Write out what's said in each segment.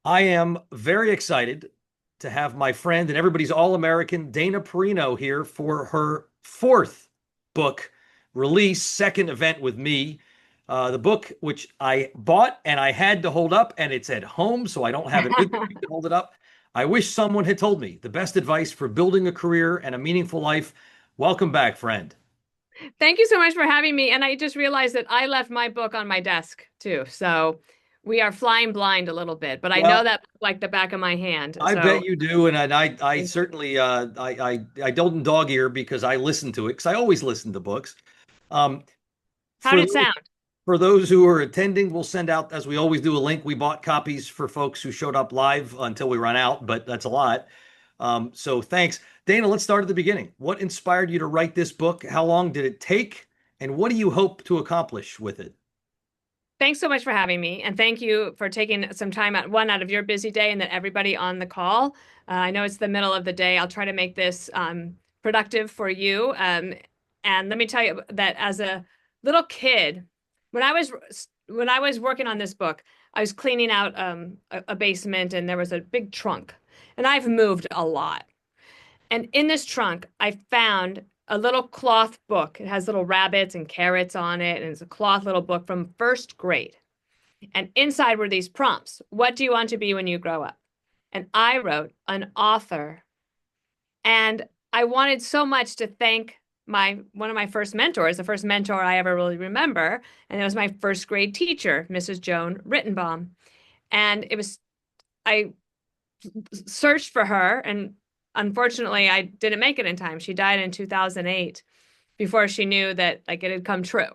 I am very excited to have my friend and everybody's All-American Dana Perino here for her fourth book release, second event with me. The book, which I bought and I had to hold up, and it's at home, so I don't have it with me to hold it up. I wish someone had told me the best advice for building a career and a meaningful life. Welcome back, friend. Thank you so much for having me. And I just realized that I left my book on my desk too. So we are flying blind a little bit, but I know Well, that like the back of my hand. I bet So you do, and I certainly I don't dog ear because I listen to it because I always listen to books. Um, how for did it those, sound? for those who are attending, we'll send out, as we always do, a link. We bought copies for folks who showed up live until we run out, but that's a lot. So thanks, Dana. Let's start at the beginning. What inspired you to write this book? How long did it take, and what do you hope to accomplish with it? Thanks so much for having me. And thank you for taking some time out of your busy day and then everybody on the call. I know it's the middle of the day. I'll try to make this productive for you. And let me tell you that as a little kid, when I was when I was working on this book, I was cleaning out a basement and there was a big trunk. And I've moved a lot. And in this trunk, I found a little cloth book. It has little rabbits and carrots on it, and it's a cloth little book from first grade. And inside were these prompts. What do you want to be when you grow up? And I wrote an author. And I wanted so much to thank my one of my first mentors, the first mentor I ever really remember, and it was my first grade teacher, Mrs. Joan Rittenbaum. And it was I searched for her, and unfortunately, I didn't make it in time. She died in 2008 before she knew that like it had come true.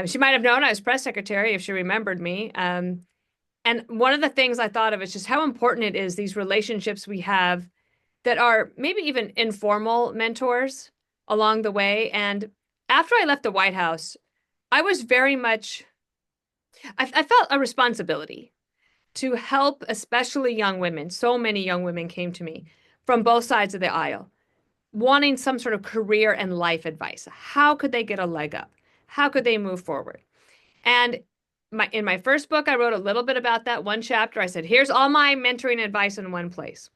She might have known I was press secretary if she remembered me. And one of the things I thought of is just how important it is these relationships we have that are maybe even informal mentors along the way. And after I left the White House, I was very much, I felt a responsibility to help, especially young women. So many young women came to me from both sides of the aisle, wanting some sort of career and life advice. How could they get a leg up? How could they move forward? And in my first book, I wrote a little bit about that. One chapter, I said, here's all my mentoring advice in one place.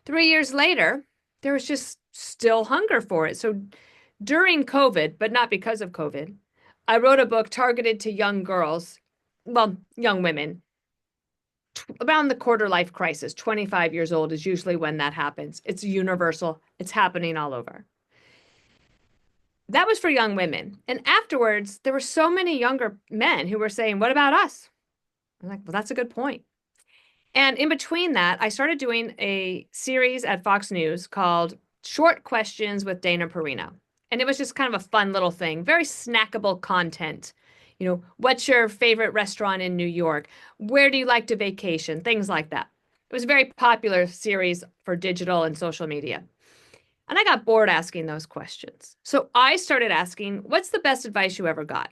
3 years later, there was just still hunger for it. So during COVID, but not because of COVID, I wrote a book targeted to young girls, well, young women around the quarter life crisis. 25 years old is usually when that happens. It's universal, it's happening all over. That was for young women. And afterwards, there were so many younger men who were saying, what about us? I'm like, well, that's a good point. And in between that, I started doing a series at Fox News called Short Questions with Dana Perino. And it was just kind of a fun little thing, very snackable content. What's your favorite restaurant in New York? Where do you like to vacation? Things like that. It was a very popular series for digital and social media. And I got bored asking those questions. So I started asking, what's the best advice you ever got?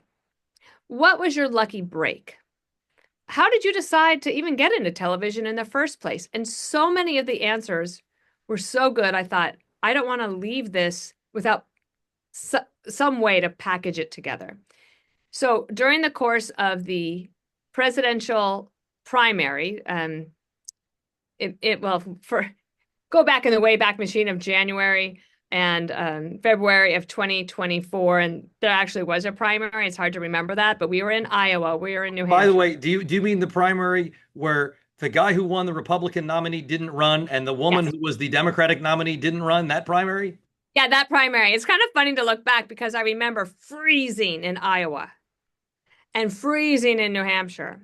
What was your lucky break? How did you decide to even get into television in the first place? And so many of the answers were so good. I thought, I don't want to leave this without some way to package it together. So during the course of the presidential primary, for go back in the Wayback Machine of January and February of 2024, and there actually was a primary. It's hard to remember that, but we were in Iowa, we were in New By the Hampshire. way, do you mean the primary where the guy who won the Republican nominee didn't run and the woman Yes. who was the Democratic nominee didn't run that primary? Yeah, that primary. It's kind of funny to look back because I remember freezing in Iowa and freezing in New Hampshire.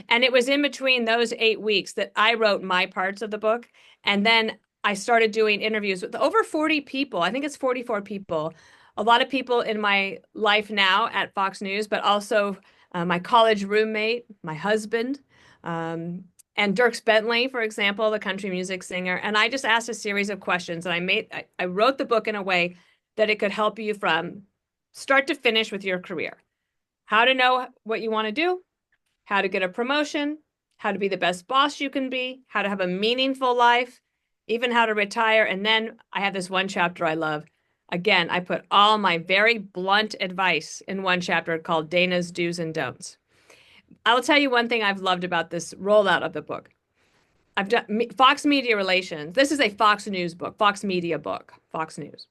And it was in between those 8 weeks that I wrote my parts of the book. And then I started doing interviews with over 40 people. I think it's 44 people. A lot of people in my life now at Fox News, but also my college roommate, my husband, um, and Dierks Bentley, for example, the country music singer. And I just asked a series of questions, and I wrote the book in a way that it could help you from start to finish with your career. How to know what you want to do, how to get a promotion, how to be the best boss you can be, how to have a meaningful life, even how to retire. And then I have this one chapter I love. Again, I put all my very blunt advice in one chapter called Dana's Do's and Don'ts. I'll tell you one thing I've loved about this rollout of the book. I've done Fox Media Relations. This is a Fox News book, Fox Media book, Fox News.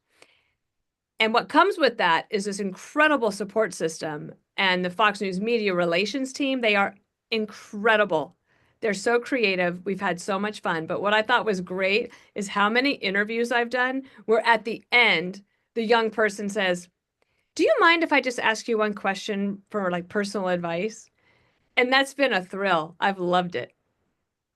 And what comes with that is this incredible support system. And the Fox News Media Relations team, they are incredible. They're so creative. We've had so much fun. But what I thought was great is how many interviews I've done where at the end, the young person says, "Do you mind if I just ask you one question for like personal advice?" And that's been a thrill. I've loved it.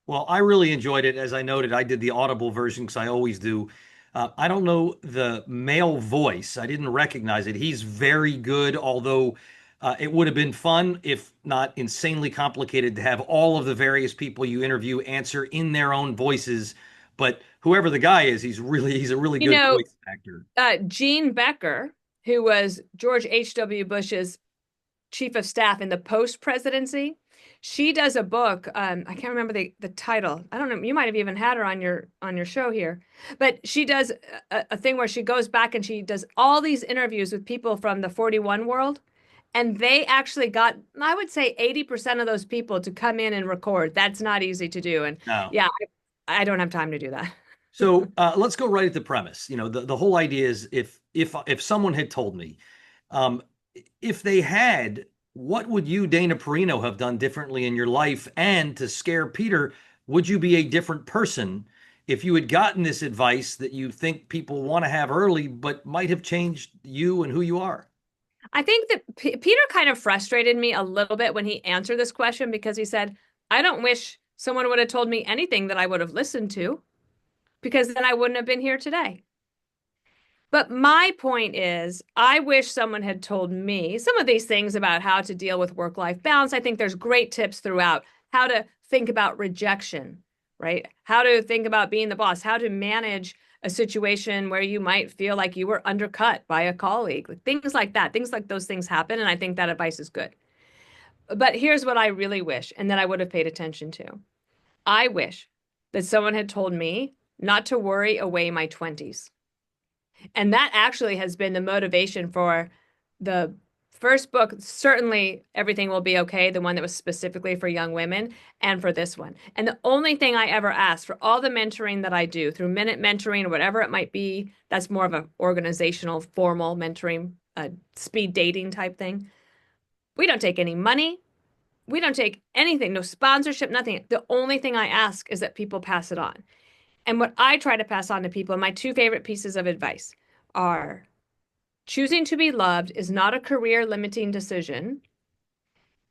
Well, I really enjoyed it. As I noted, I did the Audible version because I always do. I don't know the male voice. I didn't recognize it. He's very good, although it would have been fun, if not insanely complicated, to have all of the various people you interview answer in their own voices. But whoever the guy is, he's a really You good know, voice actor. Jean Becker, who was George H.W. Bush's chief of staff in the post presidency. She does a book. I can't remember the title. I don't know. You might have even had her on your show here, but she does a thing where she goes back and she does all these interviews with people from the 41 world, and they actually got, I would say, 80% of those people to come in and record. That's not easy to do, and No. yeah, I don't have time to do that. So let's go right at the premise. The whole idea is if someone had told me, um, if they had, what would you, Dana Perino, have done differently in your life? And to scare Peter, would you be a different person if you had gotten this advice that you think people want to have early, but might have changed you and who you are? I think that Peter kind of frustrated me a little bit when he answered this question because he said, "I don't wish someone would have told me anything that I would have listened to because then I wouldn't have been here today." But my point is, I wish someone had told me some of these things about how to deal with work-life balance. I think there's great tips throughout how to think about rejection, right? How to think about being the boss, how to manage a situation where you might feel like you were undercut by a colleague, things like that. Things like those things happen. And I think that advice is good. But here's what I really wish, and that I would have paid attention to. I wish that someone had told me not to worry away my 20s. And that actually has been the motivation for the first book, certainly Everything Will Be Okay, the one that was specifically for young women, and for this one. And the only thing I ever ask for all the mentoring that I do through Minute Mentoring or whatever it might be, that's more of an organizational, formal mentoring, speed dating type thing. We don't take any money. We don't take anything, no sponsorship, nothing. The only thing I ask is that people pass it on. And what I try to pass on to people, my two favorite pieces of advice are choosing to be loved is not a career limiting decision.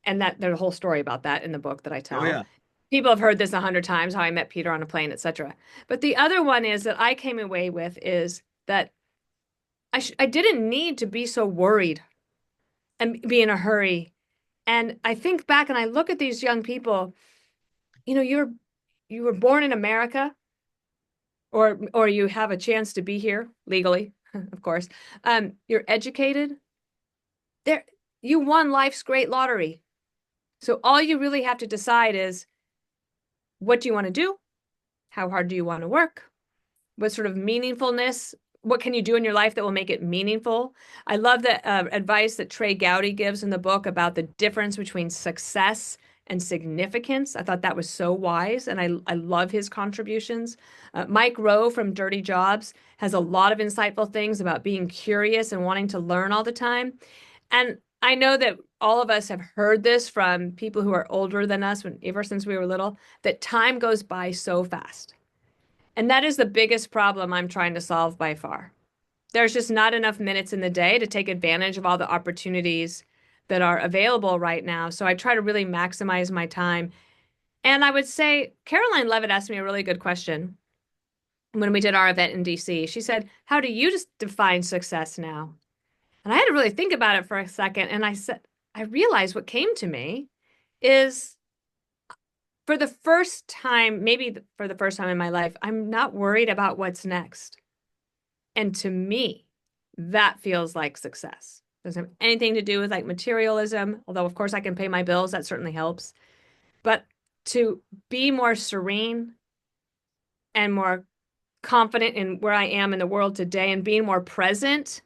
And that there's a whole story about that in the book that I Oh tell. yeah. People have heard this 100 times, how I met Peter on a plane, etc. But the other one is that I came away with is that I didn't need to be so worried and be in a hurry. And I think back and I look at these young people, you were born in America, or you have a chance to be here legally, of course. You're educated. There, you won life's great lottery. So all you really have to decide is what do you want to do? How hard do you want to work? What sort of meaningfulness? What can you do in your life that will make it meaningful? I love the advice that Trey Gowdy gives in the book about the difference between success and significance. I thought that was so wise, and I love his contributions. Mike Rowe from Dirty Jobs has a lot of insightful things about being curious and wanting to learn all the time. And I know that all of us have heard this from people who are older than us, ever since we were little, that time goes by so fast. And that is the biggest problem I'm trying to solve by far. There's just not enough minutes in the day to take advantage of all the opportunities that are available right now. So I try to really maximize my time. And I would say Caroline Levitt asked me a really good question when we did our event in DC. She said, "How do you just define success now?" And I had to really think about it for a second. And I said, I realized what came to me is for the first time, maybe for the first time in my life, I'm not worried about what's next. And to me, that feels like success. Doesn't have anything to do with like materialism, although of course I can pay my bills, that certainly helps. But to be more serene and more confident in where I am in the world today and being more present,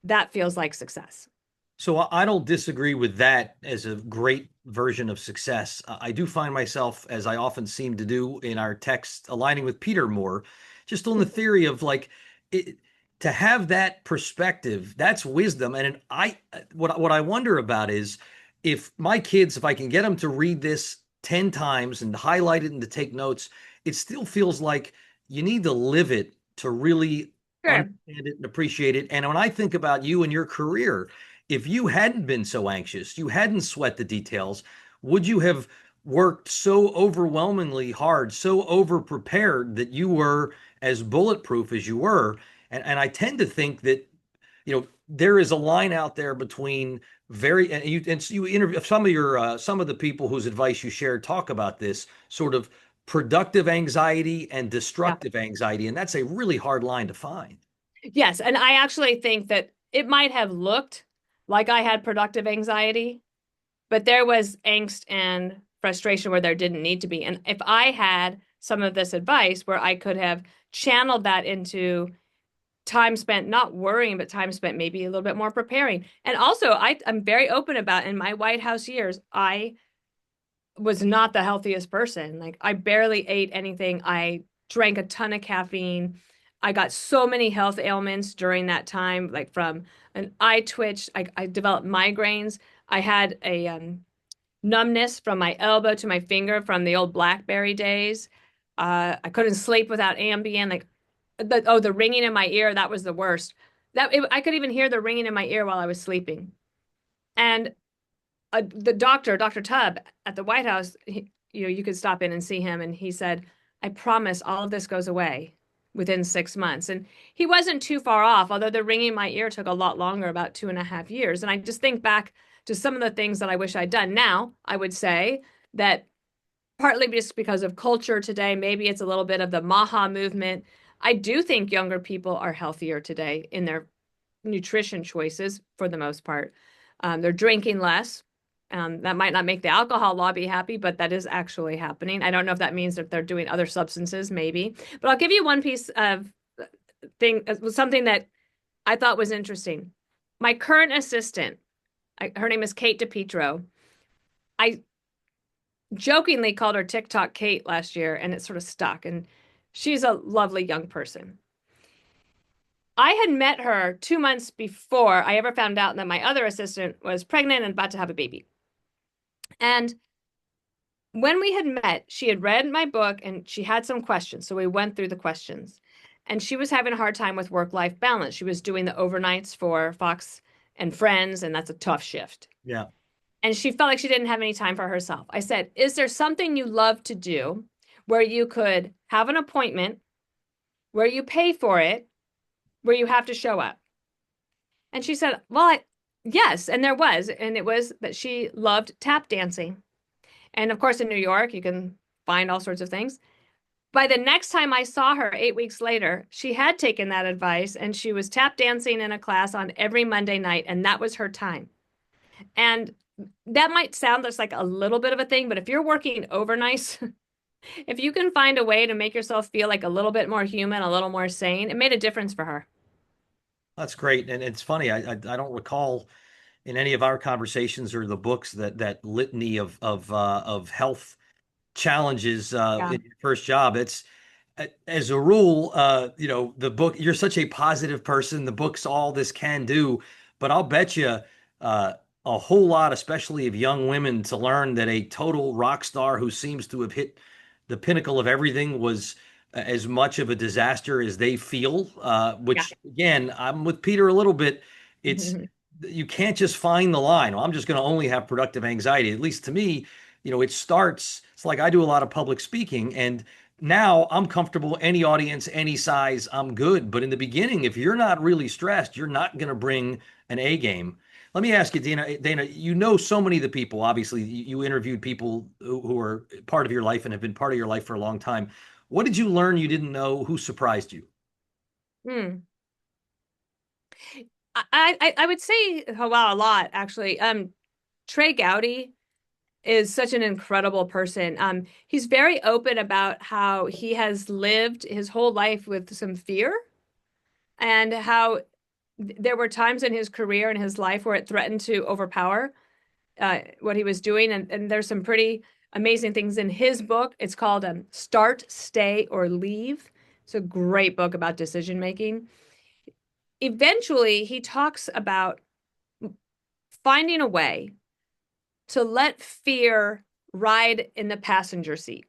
that feels like success. So I don't disagree with that as a great version of success. I do find myself, as I often seem to do in our text, aligning with Peter more, just on the theory of like it, to have that perspective. That's wisdom. And what I wonder about is if my kids, if I can get them to read this 10 times and highlight it and to take notes, it still feels like you need to live it to really Sure. understand it and appreciate it. And when I think about you and your career, if you hadn't been so anxious, you hadn't sweat the details, would you have worked so overwhelmingly hard, so over prepared that you were as bulletproof as you were? And I tend to think that, there is a line out there between very, and you interview some of the people whose advice you shared talk about this sort of productive anxiety and Yeah. destructive anxiety. And that's a really hard line to find. Yes, and I actually think that it might have looked like I had productive anxiety, but there was angst and frustration where there didn't need to be. And if I had some of this advice where I could have channeled that into time spent not worrying, but time spent maybe a little bit more preparing. And also, I'm very open about in my White House years, I was not the healthiest person. Like I barely ate anything. I drank a ton of caffeine. I got so many health ailments during that time, like from an eye twitch. I developed migraines. I had a numbness from my elbow to my finger from the old BlackBerry days. I couldn't sleep without Ambien. Like the ringing in my ear, that was the worst. I could even hear the ringing in my ear while I was sleeping. And the doctor, Dr. Tubb at the White House, you could stop in and see him, and he said, "I promise all of this goes away within 6 months." And he wasn't too far off, although the ringing in my ear took a lot longer, about 2.5 years. And I just think back to some of the things that I wish I'd done. Now, I would say that partly just because of culture today, maybe it's a little bit of the Maha movement. I do think younger people are healthier today in their nutrition choices for the most part. They're drinking less. That might not make the alcohol lobby happy, but that is actually happening. I don't know if that means that they're doing other substances, maybe. But I'll give you one piece of something that I thought was interesting. My current assistant, her name is Kate DePietro. I jokingly called her TikTok Kate last year, and it sort of stuck. And she's a lovely young person. I had met her 2 months before I ever found out that my other assistant was pregnant and about to have a baby. And when we had met, she had read my book and she had some questions. So we went through the questions. And she was having a hard time with work-life balance. She was doing the overnights for Fox and Friends, and that's a tough shift. Yeah. And she felt like she didn't have any time for herself. I said, "Is there something you love to do where you could have an appointment, where you pay for it, where you have to show up?" And she said, "Well, yes." And there was. And it was that she loved tap dancing. And of course, in New York, you can find all sorts of things. By the next time I saw her 8 weeks later, she had taken that advice and she was tap dancing in a class on every Monday night. And that was her time. And that might sound just like a little bit of a thing, but if you're working overnights, if you can find a way to make yourself feel like a little bit more human, a little more sane, it made a difference for her. That's great. And it's funny, I don't recall in any of our conversations or the books that litany of health challenges Yeah. in your first job. It's as a rule, the book, you're such a positive person. The book's all this can do, but I'll bet you a whole lot, especially of young women, to learn that a total rock star who seems to have hit the pinnacle of everything was as much of a disaster as they feel. Yeah. Which again, I'm with Peter a little bit. It's you can't just find the line. Well, I'm just going to only have productive anxiety. At least to me, it starts. It's like I do a lot of public speaking, and now I'm comfortable, any audience, any size, I'm good. But in the beginning, if you're not really stressed, you're not going to bring an A game. Let me ask you, Dana. Dana, you know so many of the people. Obviously, you interviewed people who are part of your life and have been part of your life for a long time. What did you learn you didn't know? Who surprised you? Hmm. I would say, oh, wow, a lot actually. Trey Gowdy is such an incredible person. He's very open about how he has lived his whole life with some fear and how there were times in his career and his life where it threatened to overpower. what he was doing, and there's some pretty amazing things in his book. It's called Start, Stay, or Leave. It's a great book about decision making. Eventually, he talks about finding a way to let fear ride in the passenger seat.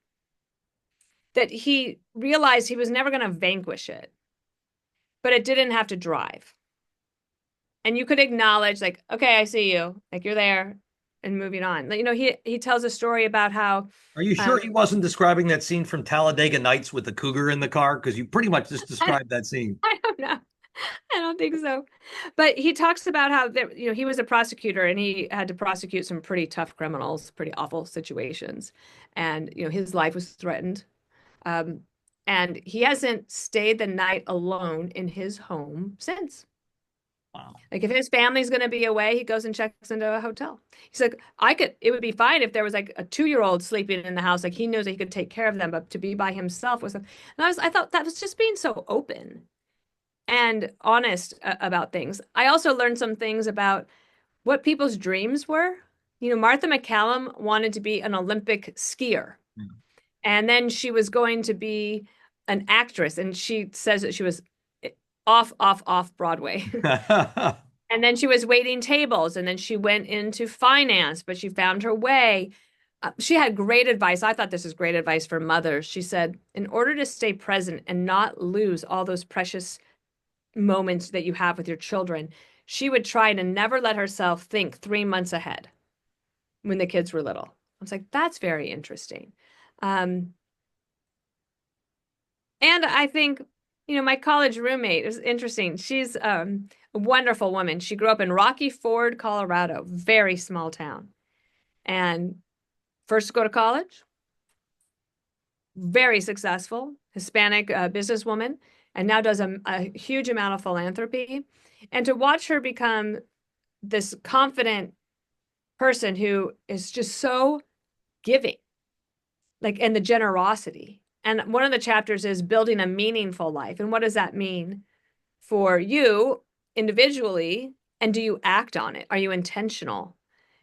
That he realized he was never going to vanquish it, but it didn't have to drive. And you could acknowledge, like, okay, I see you, like you're there, and moving on. You know, he tells a story about how Are you sure um, he wasn't describing that scene from Talladega Nights with the cougar in the car? Because you pretty much just I, described that scene. I don't know. I don't think so. But he talks about how there, you know, he was a prosecutor and he had to prosecute some pretty tough criminals, pretty awful situations. And, you know, his life was threatened. Um, and he hasn't stayed the night alone in his home since. Wow. Like if his family's going to be away, he goes and checks into a hotel. He's like, it would be fine if there was like a 2-year-old sleeping in the house. Like he knows that he could take care of them, but to be by himself was, and I thought that was just being so open and honest about things. I also learned some things about what people's dreams were. You know, Martha McCallum wanted to be an Olympic skier, and then she was going to be an actress, and she says that she was off Broadway. And then she was waiting tables, and then she went into finance, but she found her way. She had great advice. I thought this was great advice for mothers. She said, in order to stay present and not lose all those precious moments that you have with your children, she would try to never let herself think 3 months ahead when the kids were little. I was like, that's very interesting. Um, and I think, you know, my college roommate is interesting. She's a wonderful woman. She grew up in Rocky Ford, Colorado, very small town. And first to go to college, very successful Hispanic businesswoman, and now does a huge amount of philanthropy. And to watch her become this confident person who is just so giving, like, and the generosity. And one of the chapters is building a meaningful life. And what does that mean for you individually? And do you act on it? Are you intentional?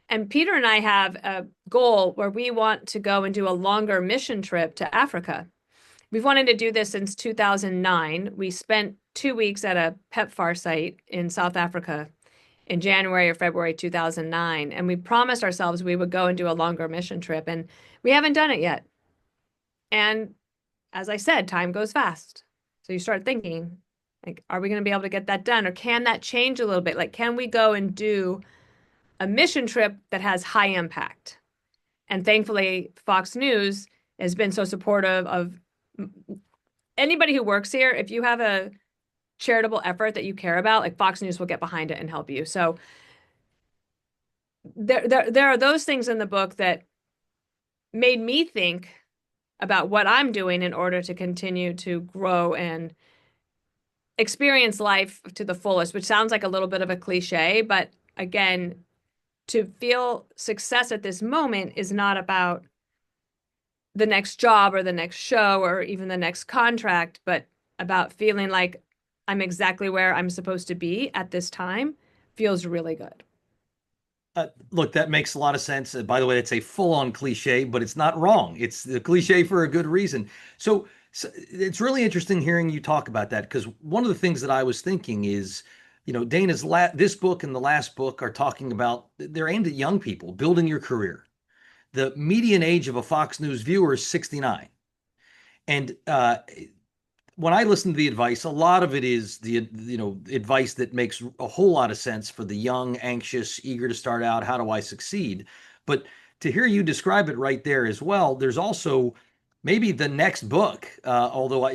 And Peter and I have a goal where we want to go and do a longer mission trip to Africa. We've wanted to do this since 2009. We spent 2 weeks at a PEPFAR site in South Africa in January or February 2009. And we promised ourselves we would go and do a longer mission trip. And we haven't done it yet. And as I said, time goes fast. So you start thinking, like, are we going to be able to get that done? Or can that change a little bit? Like, can we go and do a mission trip that has high impact? And thankfully, Fox News has been so supportive of anybody who works here. If you have a charitable effort that you care about, like Fox News will get behind it and help you. So there are those things in the book that made me think about what I'm doing in order to continue to grow and experience life to the fullest, which sounds like a little bit of a cliche, but again, to feel success at this moment is not about the next job or the next show or even the next contract, but about feeling like I'm exactly where I'm supposed to be at this time feels really good. Look, that makes a lot of sense. By the way, it's a full-on cliche, but it's not wrong. It's the cliche for a good reason. So it's really interesting hearing you talk about that because one of the things that I was thinking is, you know, this book and the last book are talking about they're aimed at young people building your career. The median age of a Fox News viewer is 69. And when I listen to the advice, a lot of it is the advice that makes a whole lot of sense for the young, anxious, eager to start out. How do I succeed? But to hear you describe it right there as well, there's also maybe the next book. Although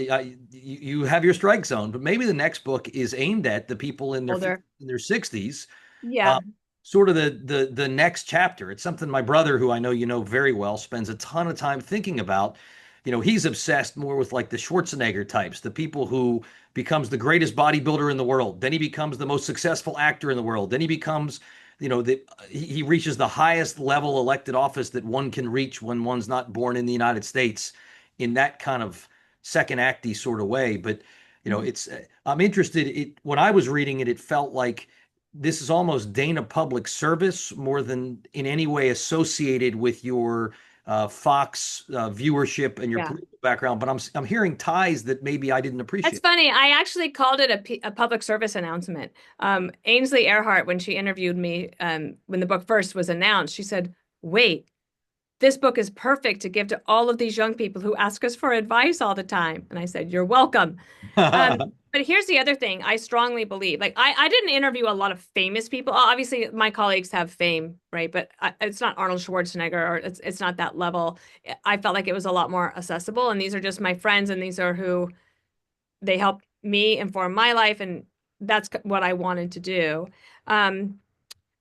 you have your strike zone, but maybe the next book is aimed at the people in their Older. in their 60s. Uh, Yeah. Sort of the next chapter. It's something my brother, who I know you know very well, spends a ton of time thinking about. You know, he's obsessed more with like the Schwarzenegger types, the people who becomes the greatest bodybuilder in the world. Then he becomes the most successful actor in the world. Then he becomes, he reaches the highest level elected office that one can reach when one's not born in the United States in that kind of second acty sort of way. But, Mhm. it's, I'm interested. When I was reading it, it felt like this is almost Dana public service more than in any way associated with your Fox viewership and your Yeah. political background. But I'm hearing ties that maybe I didn't That's appreciate. funny. I actually called it a public service announcement. Ainsley Earhardt, when she interviewed me, when the book first was announced, she said, "Wait, this book is perfect to give to all of these young people who ask us for advice all the time." And I said, "You're welcome." Um, but here's the other thing I strongly believe. Like, I didn't interview a lot of famous people. Obviously, my colleagues have fame, right? But it's not Arnold Schwarzenegger, or it's not that level. I felt like it was a lot more accessible. And these are just my friends, and these are who they help me inform my life, and that's what I wanted to do. Um,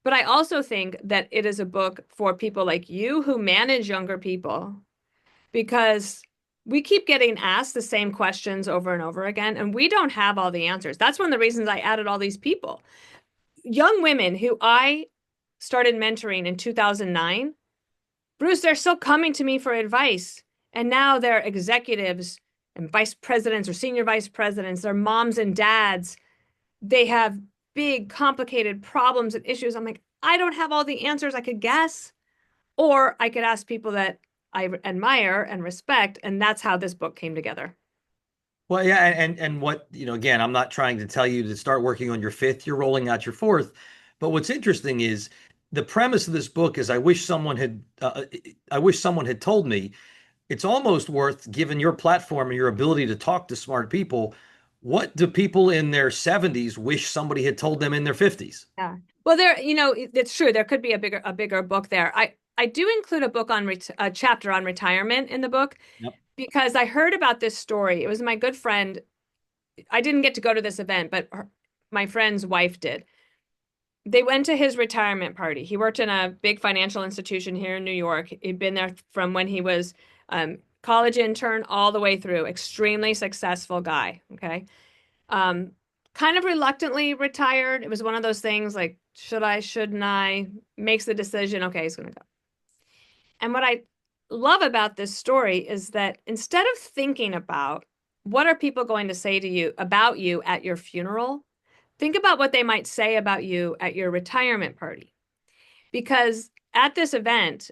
but I also think that it is a book for people like you who manage younger people, because we keep getting asked the same questions over and over again, and we don't have all the answers. That's one of the reasons I added all these people. Young women who I started mentoring in 2009, Bruce, they're still coming to me for advice. And now they're executives and vice presidents or senior vice presidents. They're moms and dads. They have big, complicated problems and issues. I'm like, I don't have all the answers. I could guess, or I could ask people that I admire and respect. And that's how this book came together. Well, yeah, and what, again, I'm not trying to tell you to start working on your fifth, you're rolling out your fourth. But what's interesting is the premise of this book is I wish someone had told me it's almost worth, given your platform and your ability to talk to smart people, what do people in their 70s wish somebody had told them in their 50s? Yeah. Well, it's true. There could be a bigger book there. I do include a book on a chapter on retirement in the book, Yep. because I heard about this story. It was my good friend. I didn't get to go to this event, but my friend's wife did. They went to his retirement party. He worked in a big financial institution here in New York. He'd been there from when he was college intern all the way through. Extremely successful guy. Okay. Um, Kind of reluctantly retired. It was one of those things like, should I, shouldn't I? Makes the decision. Okay, he's going to go. And what I love about this story is that instead of thinking about what are people going to say to you about you at your funeral, think about what they might say about you at your retirement party. Because at this event,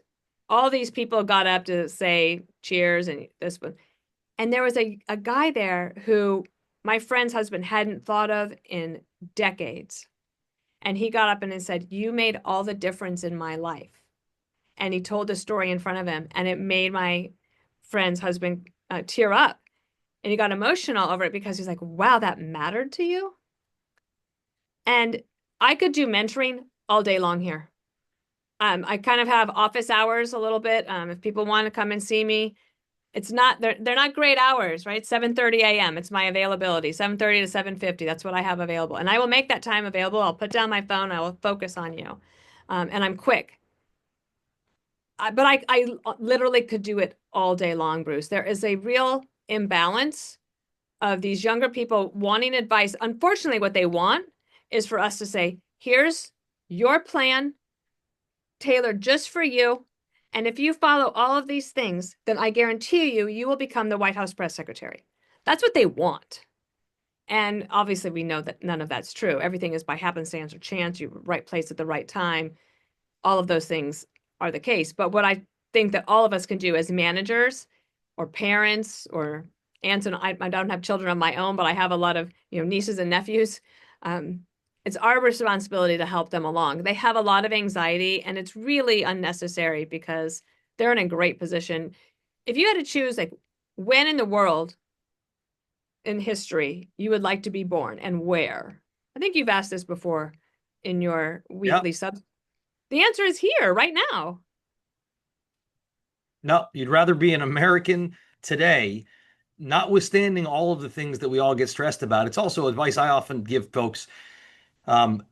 all these people got up to say cheers and this one. And there was a guy there who my friend's husband hadn't thought of in decades. And he got up and he said, "You made all the difference in my life." And he told the story in front of him, and it made my friend's husband tear up. And he got emotional over it because he's like, "Wow, that mattered to you." And I could do mentoring all day long here. I kind of have office hours a little bit. If people want to come and see me, it's not they're not great hours, right? 7:30 a.m. It's my availability. 7:30 to 7:50. That's what I have available. And I will make that time available. I'll put down my phone. I will focus on you. And I'm quick. But I literally could do it all day long, Bruce. There is a real imbalance of these younger people wanting advice. Unfortunately, what they want is for us to say, here's your plan tailored just for you. And if you follow all of these things, then I guarantee you, you will become the White House press secretary. That's what they want. And obviously, we know that none of that's true. Everything is by happenstance or chance, you right place at the right time. All of those things are the case. But what I think that all of us can do as managers or parents or aunts, and I don't have children of my own, but I have a lot of nieces and nephews. Um, it's our responsibility to help them along. They have a lot of anxiety, and it's really unnecessary because they're in a great position. If you had to choose, like, when in the world in history you would like to be born and where, I think you've asked this before in your Yeah. weekly sub. The answer is here, right now. No, you'd rather be an American today, notwithstanding all of the things that we all get stressed about. It's also advice I often give folks, um,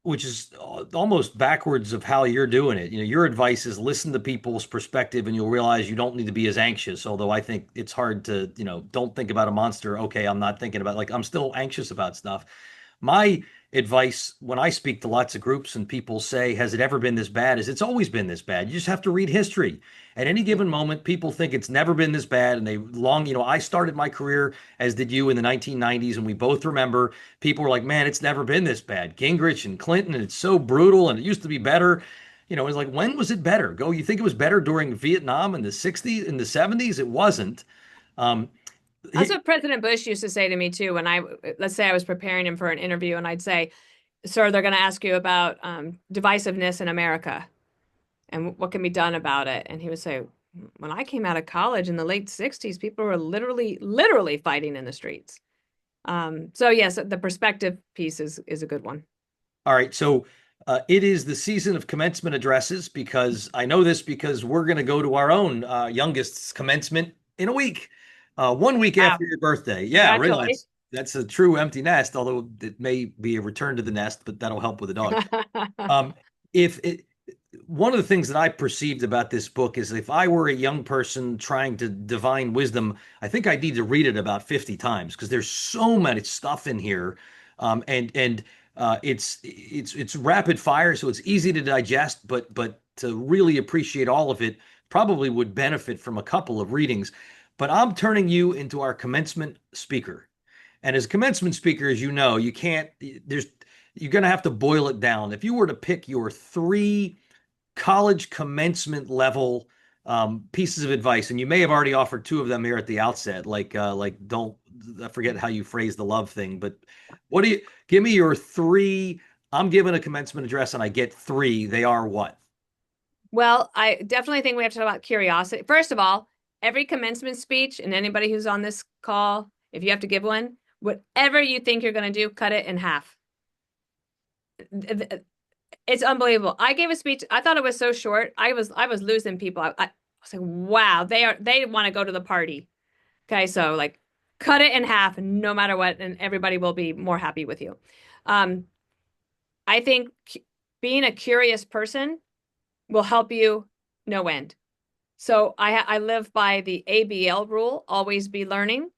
which is almost backwards of how you're doing it. Your advice is listen to people's perspective and you'll realize you don't need to be as anxious. Although I think it's hard to, don't think about a monster. Okay, I'm not thinking about, like, I'm still anxious about stuff. My advice when I speak to lots of groups and people say, has it ever been this bad? Is it's always been this bad. You just have to read history. At any Yeah. given moment, people think it's never been this bad. And I started my career, as did you, in the 1990s. And we both remember people were like, man, it's never been this bad. Gingrich and Clinton, and it's so brutal and it used to be better. It's like, when was it better? You think it was better during Vietnam in the 60s, in the 70s? It wasn't. Um, That's what President Bush used to say to me too. Let's say I was preparing him for an interview, and I'd say, "Sir, they're going to ask you about divisiveness in America and what can be done about it." And he would say, "When I came out of college in the late '60s, people were literally fighting in the streets." So yes, the perspective piece is a good one. All right, so it is the season of commencement addresses because I know this because we're going to go to our own youngest's commencement in a week, 1 week Wow! after your birthday. Yeah, I Congratulations. realize that's a true empty nest, although it may be a return to the nest, but that'll help with the dog. If it, One of the things that I perceived about this book is if I were a young person trying to divine wisdom, I think I need to read it about 50 times because there's so much stuff in here. It's rapid fire, so it's easy to digest, but to really appreciate all of it, probably would benefit from a couple of readings. But I'm turning you into our commencement speaker. And as a commencement speaker, as you know, you can't, there's, you're going to have to boil it down. If you were to pick your three college commencement level pieces of advice, and you may have already offered two of them here at the outset, like don't, I forget how you phrase the love thing, but what do you give me your three? I'm given a commencement address and I get three. They are what? Well, I definitely think we have to talk about curiosity. First of all, every commencement speech, and anybody who's on this call, if you have to give one, whatever you think you're going to do, cut it in half. It's unbelievable. I gave a speech. I thought it was so short. I was losing people. I was like, wow, they want to go to the party. Okay, so like cut it in half no matter what, and everybody will be more happy with you. Um, I think being a curious person will help you no end. So I live by the ABL rule, always be learning.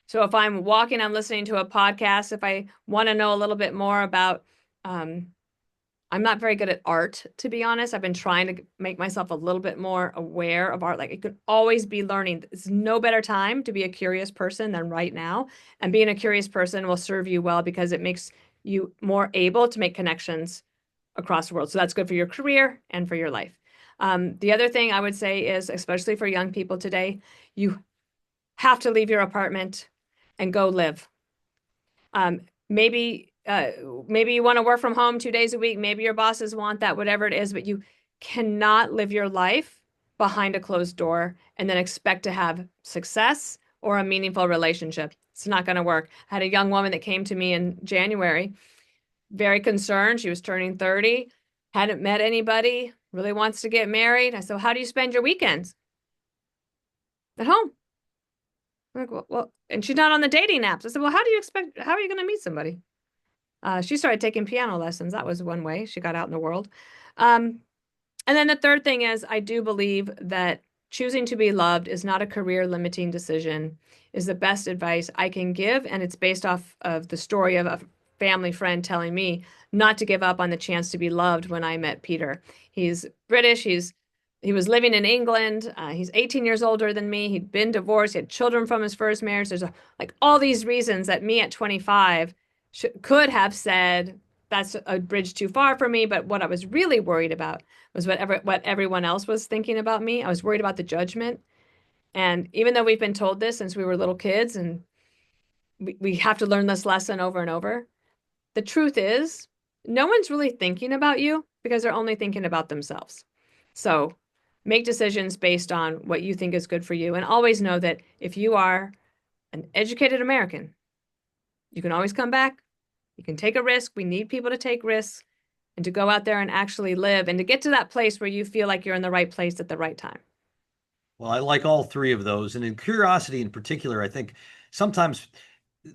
So if I'm walking, I'm listening to a podcast. If I want to know a little bit more about, I'm not very good at art, to be honest. I've been trying to make myself a little bit more aware of art. Like it could always be learning. It's no better time to be a curious person than right now. And being a curious person will serve you well because it makes you more able to make connections across the world. So that's good for your career and for your life. The other thing I would say is, especially for young people today, you have to leave your apartment and go live. Um, maybe maybe you want to work from home 2 days a week. Maybe your bosses want that, whatever it is, but you cannot live your life behind a closed door and then expect to have success or a meaningful relationship. It's not going to work. I had a young woman that came to me in January, very concerned. She was turning 30, hadn't met anybody, really wants to get married. I said, how do you spend your weekends? At home. I'm like, and she's not on the dating apps. I said, well, how are you going to meet somebody? She started taking piano lessons. That was one way she got out in the world. Um, and then the third thing is, I do believe that choosing to be loved is not a career limiting decision, is the best advice I can give. And it's based off of the story of a family friend telling me not to give up on the chance to be loved when I met Peter. He's British. He was living in England. He's 18 years older than me. He'd been divorced. He had children from his first marriage. Like all these reasons that me at 25 could have said, that's a bridge too far for me. But what I was really worried about was what everyone else was thinking about me. I was worried about the judgment. And even though we've been told this since we were little kids and we have to learn this lesson over and over, the truth is no one's really thinking about you because they're only thinking about themselves. So make decisions based on what you think is good for you. And always know that if you are an educated American, you can always come back. You can take a risk. We need people to take risks and to go out there and actually live and to get to that place where you feel like you're in the right place at the right time. Well, I like all three of those. And in curiosity in particular, I think sometimes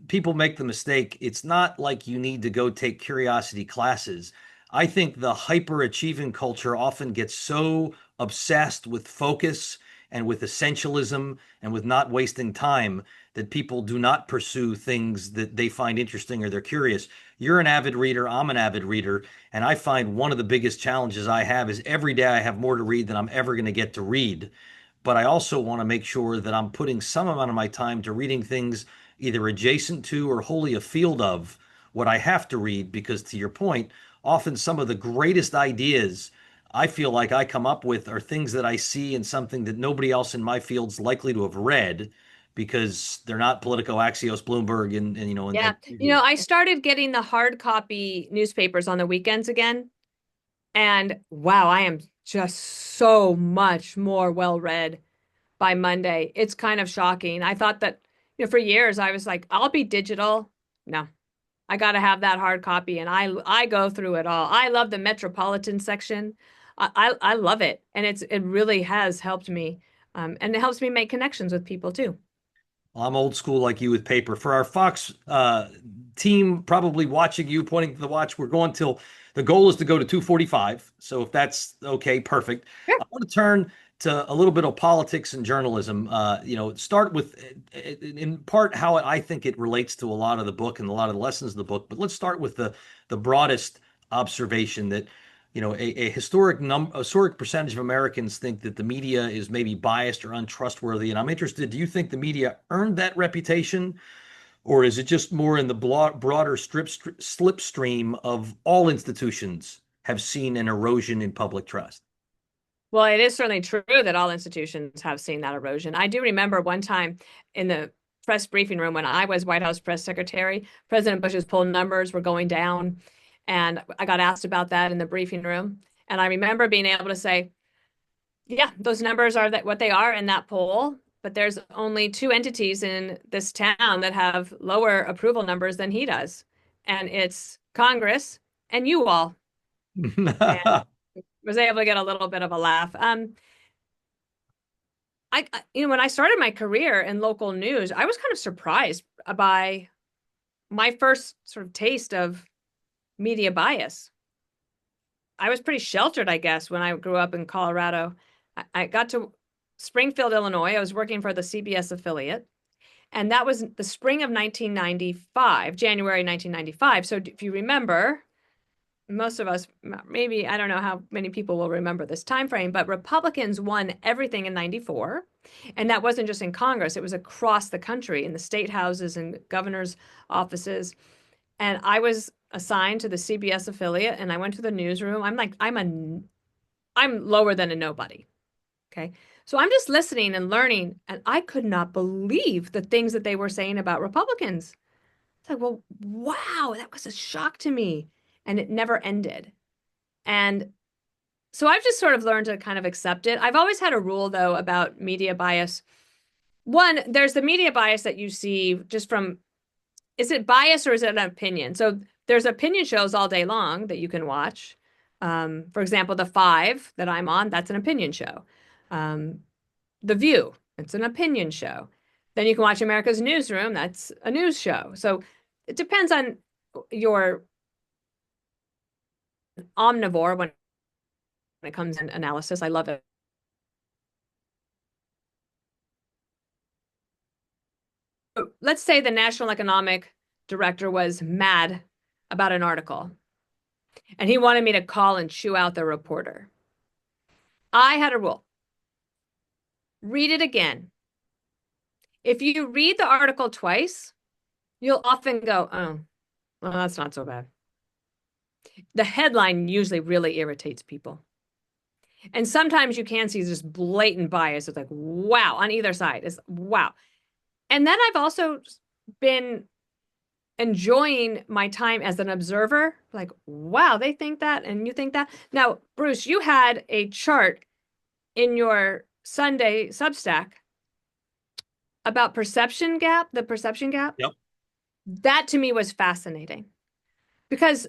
people make the mistake. It's not like you need to go take curiosity classes. I think the hyper achieving culture often gets so obsessed with focus and with essentialism and with not wasting time, that people do not pursue things that they find interesting or they're curious. You're an avid reader, I'm an avid reader, and I find one of the biggest challenges I have is every day I have more to read than I'm ever going to get to read. But I also want to make sure that I'm putting some amount of my time to reading things either adjacent to or wholly afield of what I have to read, because to your point, often some of the greatest ideas I feel like I come up with are things that I see in something that nobody else in my field's likely to have read because they're not Politico, Axios, Bloomberg, Yeah. I started getting the hard copy newspapers on the weekends again. And wow, I am just so much more well read by Monday. It's kind of shocking. I thought that, for years I was like, I'll be digital. No, I got to have that hard copy, and I go through it all. I love the Metropolitan section. I love it, and it really has helped me, and it helps me make connections with people too. Well, I'm old school like you with paper. For our Fox team, probably watching you, pointing to the watch, we're going till the goal is to go to 2:45. So if that's okay, perfect. Sure. I want to turn to a little bit of politics and journalism. Start with, in part, how I think it relates to a lot of the book and a lot of the lessons of the book. But let's start with the broadest observation that a historic percentage of Americans think that the media is maybe biased or untrustworthy. And I'm interested, do you think the media earned that reputation, or is it just more in the broader slipstream of all institutions have seen an erosion in public trust? Well, it is certainly true that all institutions have seen that erosion. I do remember one time in the press briefing room when I was White House press secretary, President Bush's poll numbers were going down. And I got asked about that in the briefing room. And I remember being able to say, yeah, those numbers are what they are in that poll. But there's only two entities in this town that have lower approval numbers than he does. And it's Congress and you all. And was able to get a little bit of a laugh. When I started my career in local news, I was kind of surprised by my first sort of taste of media bias. I was pretty sheltered, I guess, when I grew up in Colorado. I got to Springfield, Illinois. I was working for the CBS affiliate, and that was the spring of 1995, January 1995. So if you remember, most of us, maybe, I don't know how many people will remember this time frame, but Republicans won everything in 94. And that wasn't just in Congress, it was across the country in the state houses and governor's offices. And I was assigned to the CBS affiliate, and I went to the newsroom. I'm lower than a nobody. Okay. So I'm just listening and learning, and I could not believe the things that they were saying about Republicans. It's like, well, wow, that was a shock to me. And it never ended. And so I've just sort of learned to kind of accept it. I've always had a rule, though, about media bias. One, there's the media bias that you see just from, is it bias or is it an opinion? So there's opinion shows all day long that you can watch. For example, The Five that I'm on, that's an opinion show. The View, it's an opinion show. Then you can watch America's Newsroom, that's a news show. So it depends on your omnivore when it comes in analysis. I love it. Let's say the national economic director was mad about an article and he wanted me to call and chew out the reporter. I had a rule. Read it again. If you read the article twice, you'll often go, oh, well, that's not so bad. The headline usually really irritates people. And sometimes you can see this blatant bias. It's like, wow, on either side is wow. And then I've also been enjoying my time as an observer. Like, wow, they think that and you think that. Now, Bruce, you had a chart in your Sunday Substack about the perception gap. Yep. That to me was fascinating because,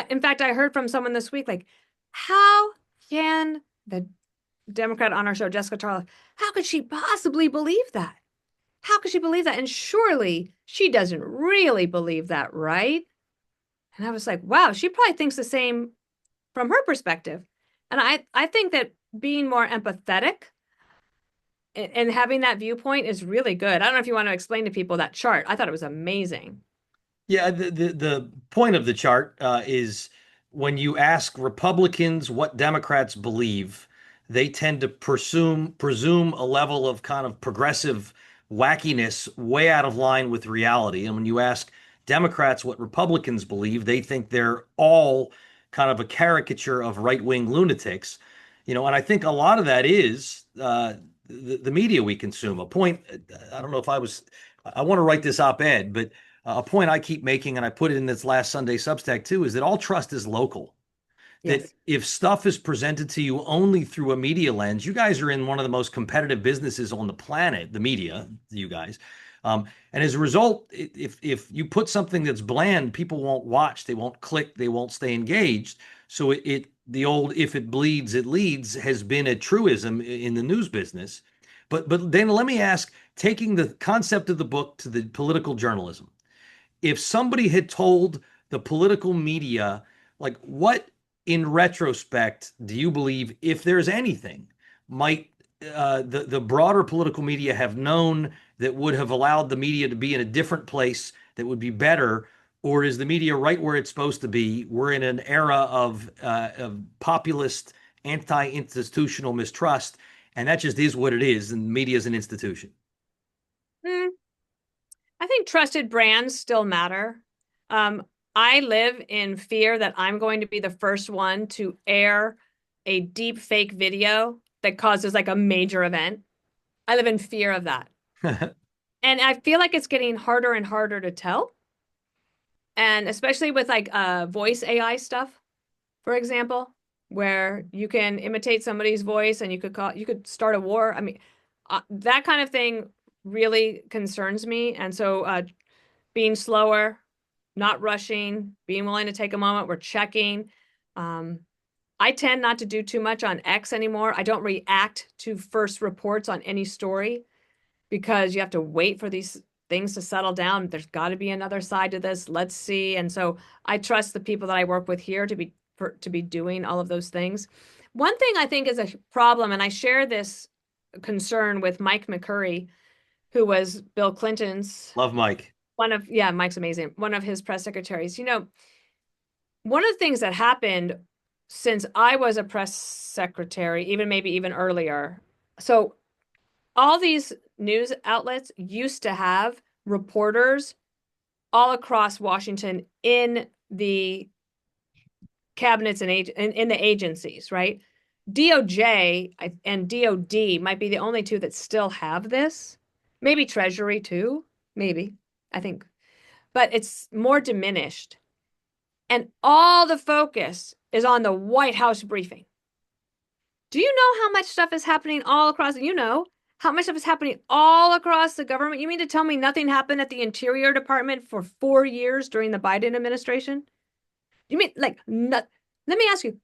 in fact, I heard from someone this week, like, how can the Democrat on our show, Jessica Tarlow, how could she possibly believe that? How could she believe that? And surely she doesn't really believe that, right? And I was like, wow, she probably thinks the same from her perspective. And I think that being more empathetic and having that viewpoint is really good. I don't know if you want to explain to people that chart. I thought it was amazing. Yeah, the point of the chart is when you ask Republicans what Democrats believe, they tend to presume a level of kind of progressive wackiness way out of line with reality. And when you ask Democrats what Republicans believe, they think they're all kind of a caricature of right-wing lunatics. And I think a lot of that is the media we consume. A point, I don't know if I want to write this op-ed, but a point I keep making, and I put it in this last Sunday Substack too, is that all trust is local. That Yes. if stuff is presented to you only through a media lens, you guys are in one of the most competitive businesses on the planet, the media, you guys. And as a result, if you put something that's bland, people won't watch, they won't click, they won't stay engaged. So the old "if it bleeds, it leads" has been a truism in the news business. But then let me ask, taking the concept of the book to the political journalism, if somebody had told the political media, like, what in retrospect do you believe, if there's anything, might the broader political media have known that would have allowed the media to be in a different place that would be better? Or is the media right where it's supposed to be? We're in an era of populist, anti-institutional mistrust, and that just is what it is. And media is an institution. Hmm. I think trusted brands still matter. Um, I live in fear that I'm going to be the first one to air a deep fake video that causes like a major event. I live in fear of that. And I feel like it's getting harder and harder to tell. And especially with like voice AI stuff, for example, where you can imitate somebody's voice and you could start a war. I mean, that kind of thing really concerns me. And so being slower, not rushing, being willing to take a moment. We're checking. Um, I tend not to do too much on X anymore. I don't react to first reports on any story because you have to wait for these things to settle down. There's got to be another side to this. Let's see. And so I trust the people that I work with here to be doing all of those things. One thing I think is a problem, and I share this concern with Mike McCurry, who was Bill Clinton's Love Mike. yeah, Mike's amazing. One of his press secretaries. One of the things that happened since I was a press secretary, even maybe even earlier. So all these news outlets used to have reporters all across Washington in the cabinets and in the agencies, right? DOJ and DOD might be the only two that still have this. Maybe Treasury too. Maybe. I think. But it's more diminished. And all the focus is on the White House briefing. Do you know how much stuff is happening all across? How much stuff is happening all across the government? You mean to tell me nothing happened at the Interior Department for 4 years during the Biden administration? You mean like not? Let me ask you.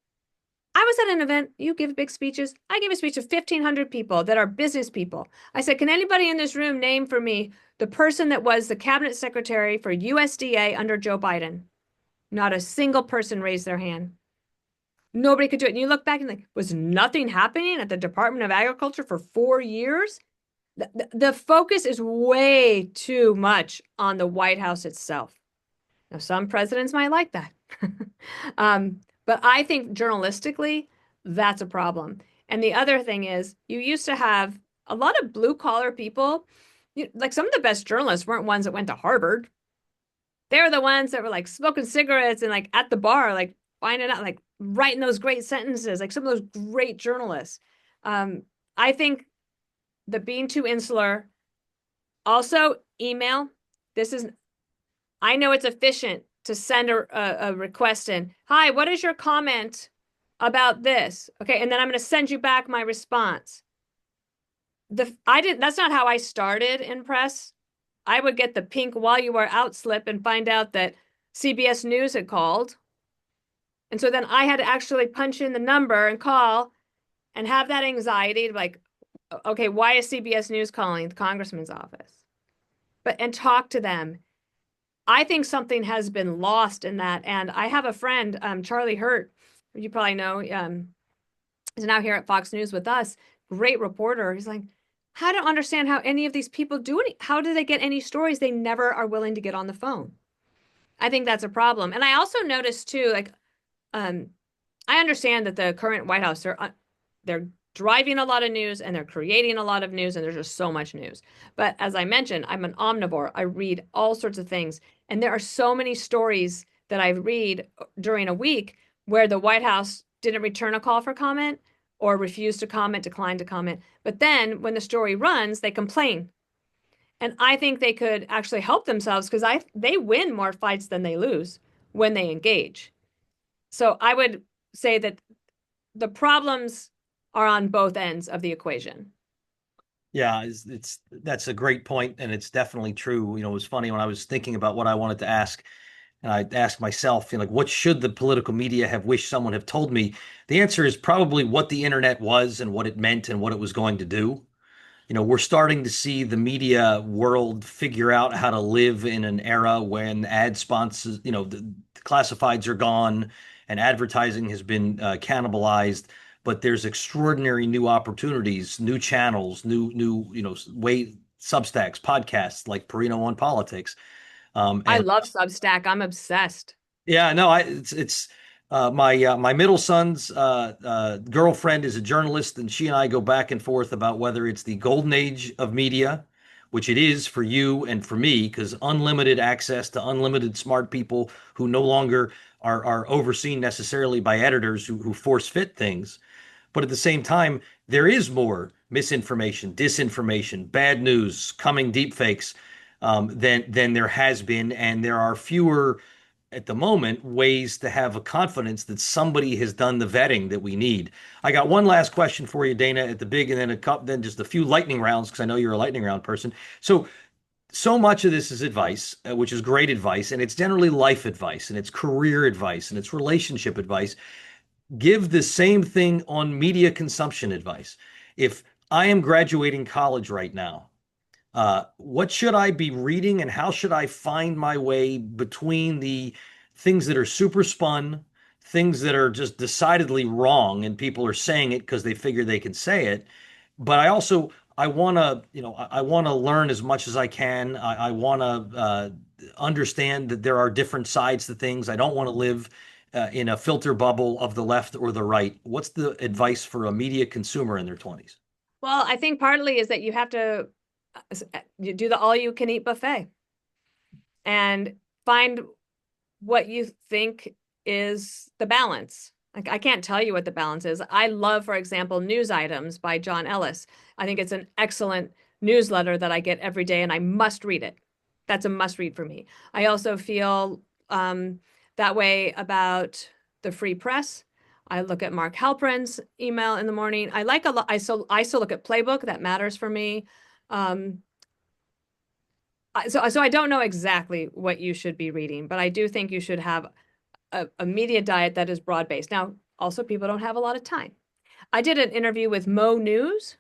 I was at an event. You give big speeches. I gave a speech to 1,500 people that are business people. I said, can anybody in this room name for me the person that was the cabinet secretary for USDA under Joe Biden? Not a single person raised their hand. Nobody could do it. And you look back and like, was nothing happening at the Department of Agriculture for 4 years? The focus is way too much on the White House itself. Now, some presidents might like that. But I think journalistically, that's a problem. And the other thing is, you used to have a lot of blue collar people. Like some of the best journalists weren't ones that went to Harvard. They were the ones that were like smoking cigarettes and like at the bar, like finding out, like writing those great sentences, like some of those great journalists. I think the being too insular, also email. This is, I know it's efficient to send a request in. Hi, what is your comment about this? Okay, and then I'm going to send you back my response. That's not how I started in press. I would get the pink while you were out slip and find out that CBS News had called. And so then I had to actually punch in the number and call and have that anxiety like, okay, why is CBS News calling the congressman's office? And talk to them. I think something has been lost in that. And I have a friend, Charlie Hurt, you probably know, is now here at Fox News with us. Great reporter. He's like, I don't understand how any of these people do any, how do they get any stories? They never are willing to get on the phone. I think that's a problem. And I also noticed too, like, um, I understand that the current White House, they're driving a lot of news and they're creating a lot of news, and there's just so much news. But as I mentioned, I'm an omnivore. I read all sorts of things, and there are so many stories that I read during a week where the White House didn't return a call for comment or refused to comment, declined to comment. But then when the story runs, they complain. And I think they could actually help themselves because I they win more fights than they lose when they engage. So I would say that the problems are on both ends of the equation. Yeah, it's that's a great point, and it's definitely true. It was funny when I was thinking about what I wanted to ask, and I asked myself, like, what should the political media have wished someone have told me? The answer is probably what the internet was and what it meant and what it was going to do. We're starting to see the media world figure out how to live in an era when ad sponsors, the classifieds are gone and advertising has been cannibalized. But there's extraordinary new opportunities, new channels, new, way Substacks, podcasts like Perino on politics. I And love Substack. I'm obsessed. yeah, no, my middle son's girlfriend is a journalist, and she and I go back and forth about whether it's the golden age of media, which it is for you and for me, because unlimited access to unlimited smart people who no longer are overseen necessarily by editors who force fit things. But at the same time, there is more misinformation, disinformation, bad news, coming deepfakes than there has been, and there are fewer at the moment ways to have a confidence that somebody has done the vetting that we need. I got one last question for you, Dana, at the big, and then then just a few lightning rounds because I know you're a lightning round person. So much of this is advice, which is great advice, and it's generally life advice, and it's career advice, and it's relationship advice. Give the same thing on media consumption advice. If I am graduating college right now, what should I be reading and how should I find my way between the things that are super spun, things that are just decidedly wrong, and people are saying it because they figure they can say it. But I want to, I want to learn as much as I can. I want to understand that there are different sides to things. I don't want to live in a filter bubble of the left or the right. What's the advice for a media consumer in their 20s? Well, I think partly is that you have to you do the all you can eat buffet and find what you think is the balance. Like, I can't tell you what the balance is. I love, for example, News Items by John Ellis. I think it's an excellent newsletter that I get every day, and I must read it. That's a must read for me. I also feel that way about the Free Press. I look at Mark Halperin's email in the morning. I like a lot. I still look at Playbook. That matters for me. Um, so I don't know exactly what you should be reading, but I do think you should have a media diet that is broad based. Now, also, people don't have a lot of time. I did an interview with Mo News,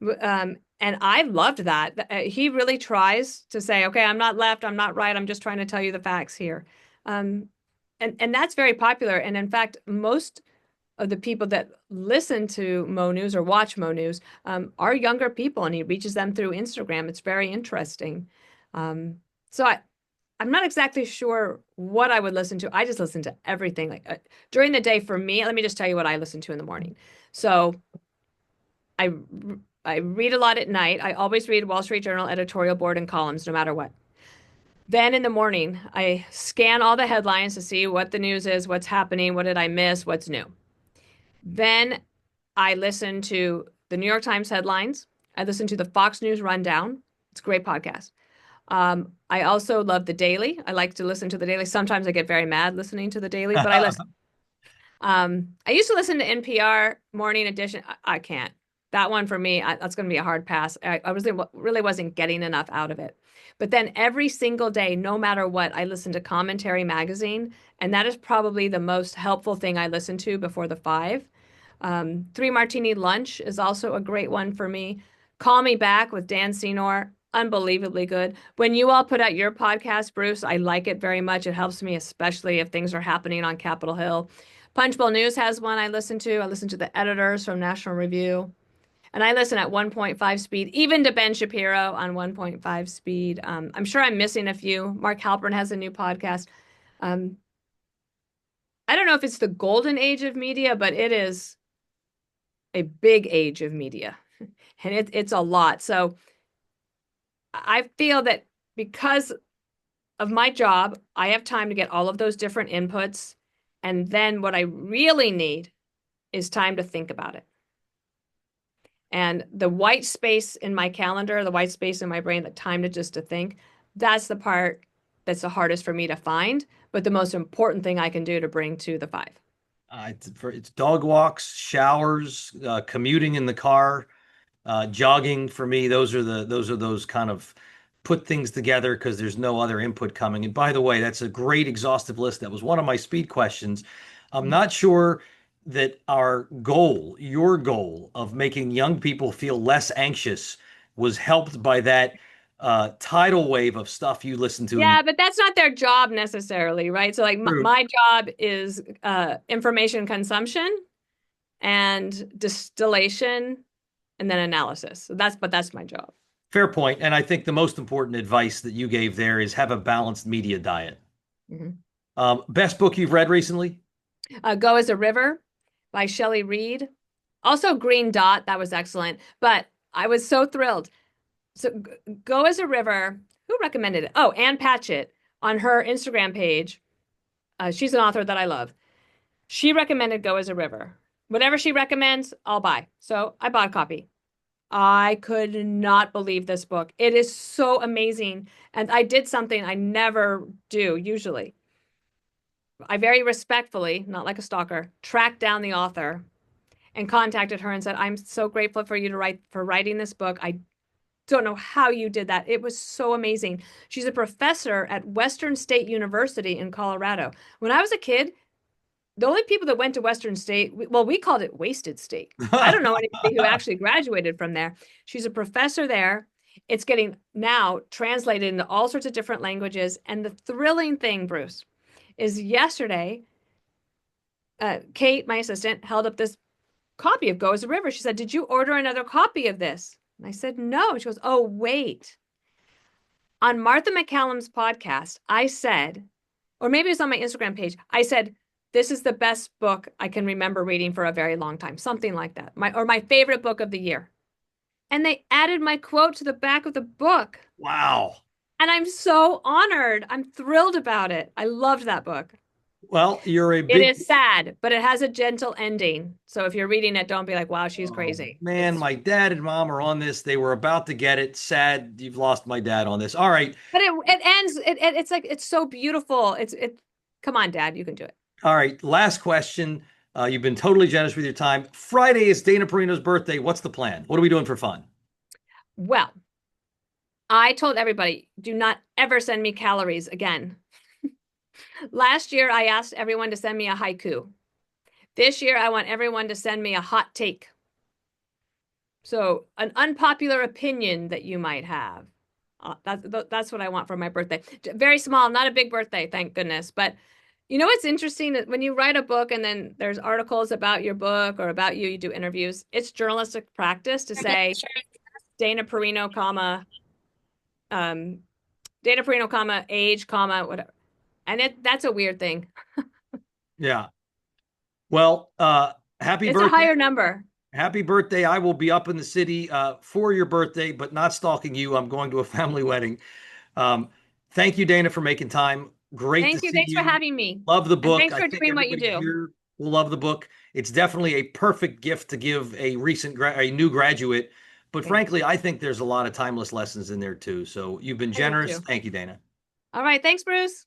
and I loved that. He really tries to say, okay, I'm not left, I'm not right, I'm just trying to tell you the facts here. Um, and that's very popular. And in fact, most of the people that listen to Mo News or watch Mo News are younger people, and he reaches them through Instagram. It's very interesting. Um, so I'm not exactly sure what I would listen to. I just listen to everything. Like during the day for me, let me just tell you what I listen to in the morning. So I I read a lot at night. I always read Wall Street Journal editorial board and columns, no matter what. Then in the morning, I scan all the headlines to see what the news is, what's happening, what did I miss, what's new. Then I listen to the New York Times headlines. I listen to the Fox News Rundown. It's a great podcast. I also love the Daily. I like to listen to the Daily. Sometimes I get very mad listening to the Daily, but I listen. I used to listen to NPR Morning Edition. I can't. That one for me, that's going to be a hard pass. I really wasn't getting enough out of it. But then every single day, no matter what, I listen to Commentary Magazine, and that is probably the most helpful thing I listen to before the five. Three Martini Lunch is also a great one for me. Call Me Back with Dan Senor, unbelievably good. When you all put out your podcast, Bruce, I like it very much. It helps me, especially if things are happening on Capitol Hill. Punchbowl News has one I listen to. I listen to the editors from National Review. And I listen at 1.5 speed, even to Ben Shapiro on 1.5 speed. I'm sure I'm missing a few. Mark Halpern has a new podcast. Um, I don't know if it's the golden age of media, but it is a big age of media, and it's a lot. So I feel that because of my job, I have time to get all of those different inputs. And then what I really need is time to think about it. And the white space in my calendar, the white space in my brain, the time to just to think, that's the part that's the hardest for me to find, but the most important thing I can do to bring to the five. It's dog walks, showers, commuting in the car, jogging for me. Those kind of put things together because there's no other input coming. And by the way, that's a great exhaustive list. That was one of my speed questions. I'm not sure that our goal, your goal of making young people feel less anxious was helped by that tidal wave of stuff you listen to in the Yeah, but that's not their job necessarily, right? So like group. my job is information consumption and distillation and then analysis. So that's my job. Fair point. And I think the most important advice that you gave there is have a balanced media diet. Mhm. Best book you've read recently? Go as a River by Shelley Reed. Also Green Dot, that was excellent. But I was so thrilled. So Go as a River, who recommended it? Oh, Ann Patchett on her Instagram page. She's an author that I love. She recommended Go as a River. Whatever she recommends, I'll buy. So I bought a copy. I could not believe this book. It is so amazing. And I did something I never do usually. I very respectfully, not like a stalker, tracked down the author and contacted her and said, "I'm so grateful for you to write for writing this book. I don't know how you did that. It was so amazing." She's a professor at Western State University in Colorado. When I was a kid, the only people that went to Western State, well, we called it Wasted State. I don't know anybody who actually graduated from there. She's a professor there. It's getting now translated into all sorts of different languages. And the thrilling thing, Bruce, is yesterday, Kate, my assistant, held up this copy of Go as a River. She said, "Did you order another copy of this?" And I said, "No." And she goes, "Oh, wait. On Martha McCallum's podcast, I said, or maybe it was on my Instagram page, I said, this is the best book I can remember reading for a very long time." Something like that. My favorite book of the year. And they added my quote to the back of the book. Wow. And I'm so honored. I'm thrilled about it. I loved that book. Well, you're a It big is sad, but it has a gentle ending. So if you're reading it, don't be like, wow, she's oh, crazy. man. It's My dad and mom are on this. They were about to get it. Sad you've lost my dad on this. All right. but it ends it's like it's so beautiful. It come on, Dad, you can do it. All right. Last question. You've been totally generous with your time. Friday is Dana Perino's birthday. What's the plan? What are we doing for fun? Well, I told everybody, do not ever send me calories again. Last year, I asked everyone to send me a haiku. This year, I want everyone to send me a hot take. So, an unpopular opinion that you might have. That's what I want for my birthday. Very small, not a big birthday, thank goodness. But you know what's interesting? That when you write a book and then there's articles about your book or about you, you do interviews. It's journalistic practice to say Dana Perino, comma, um, Dana Perino, comma, age, comma, whatever. And that's a weird thing. Yeah. Well, happy It's a birthday. higher number. Happy birthday. I will be up in the city for your birthday, but not stalking you. I'm going to a family wedding. Um, thank you, Dana, for making time. Great to Thank you. see Thanks for you. having me. Love the And book. thanks I for think doing what you everybody do. here will love the book. It's definitely a perfect gift to give a new graduate. But Thank you. frankly, I think there's a lot of timeless lessons in there too. So you've been I do generous. too. Thank you, Dana. All right. Thanks, Bruce.